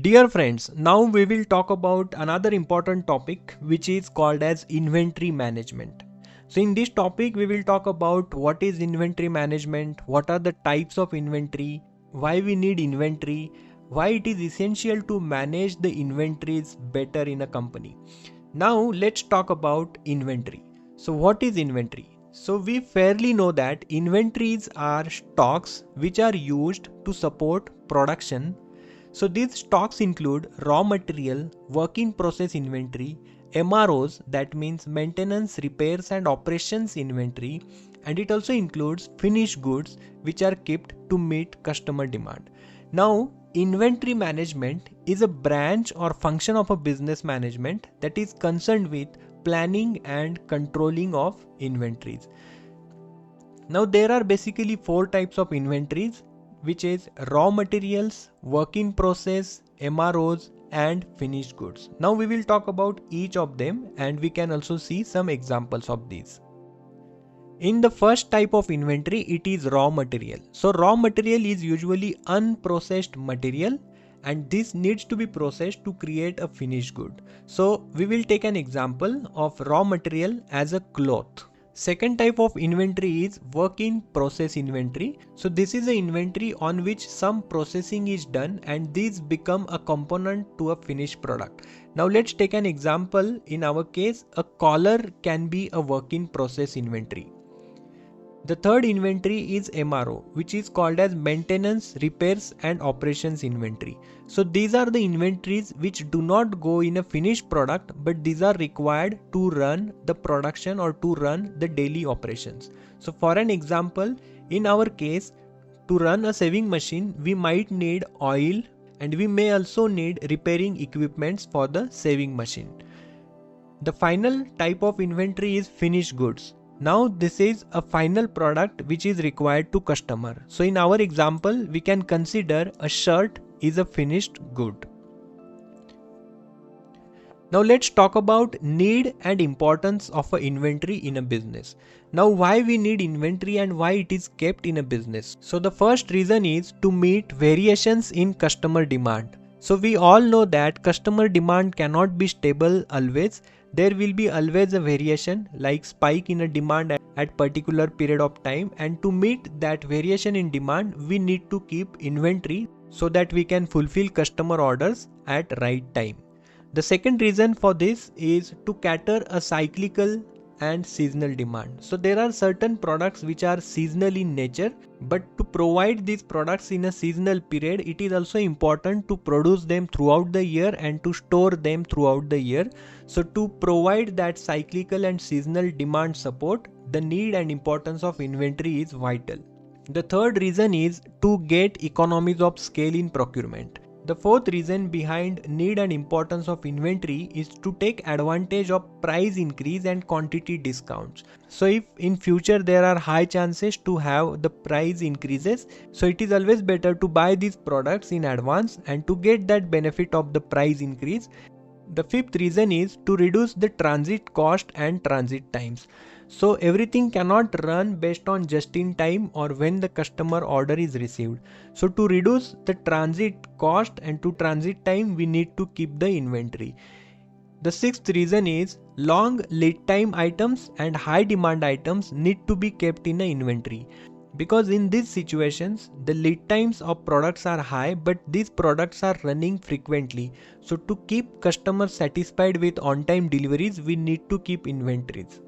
Dear friends, now we will talk about another important topic which is called as inventory management. So in this topic we will talk about what is inventory management, what are the types of inventory, why we need inventory, why it is essential to manage the inventories better in a company. Now let's talk about inventory. So what is inventory? So we fairly know that inventories are stocks which are used to support production. So these stocks include raw material, work in process inventory, MROs, that means maintenance, repairs and operations inventory, and it also includes finished goods which are kept to meet customer demand. Now, inventory management is a branch or function of a business management that is concerned with planning and controlling of inventories. Now there are basically four types of inventories, which is raw materials, work in process, MROs and finished goods. Now we will talk about each of them and we can also see some examples of these. In the first type of inventory, it is raw material. So raw material is usually unprocessed material and this needs to be processed to create a finished good. So we will take an example of raw material as a cloth. Second type of inventory is work in process inventory. So this is an inventory on which some processing is done and these become a component to a finished product. Now let's take an example. In our case, a collar can be a work in process inventory. The third inventory is MRO, which is called as maintenance, repairs and operations inventory. So these are the inventories which do not go in a finished product, but these are required to run the production or to run the daily operations. So for an example, in our case, to run a sewing machine, we might need oil and we may also need repairing equipments for the sewing machine. The final type of inventory is finished goods. Now this is a final product which is required to customer. So in our example, we can consider a shirt is a finished good. Now let's talk about need and importance of an inventory in a business. Now why we need inventory and why it is kept in a business. So the first reason is to meet variations in customer demand. So we all know that customer demand cannot be stable always. There will be always a variation like spike in a demand at particular period of time, and to meet that variation in demand we need to keep inventory so that we can fulfill customer orders at right time. The second reason for this is to cater a cyclical and seasonal demand. So there are certain products which are seasonal in nature, but to provide these products in a seasonal period, it is also important to produce them throughout the year and to store them throughout the year. So to provide that cyclical and seasonal demand support, the need and importance of inventory is vital. The third reason is to get economies of scale in procurement. The fourth reason behind need and importance of inventory is to take advantage of price increase and quantity discounts. So if in future there are high chances to have the price increases, so it is always better to buy these products in advance and to get that benefit of the price increase. The fifth reason is to reduce the transit cost and transit times. So everything cannot run based on just in time or when the customer order is received. So to reduce the transit cost and to transit time, we need to keep the inventory. The sixth reason is long lead time items and high demand items need to be kept in the inventory. Because in these situations, the lead times of products are high, but these products are running frequently. So to keep customers satisfied with on-time deliveries, we need to keep inventories.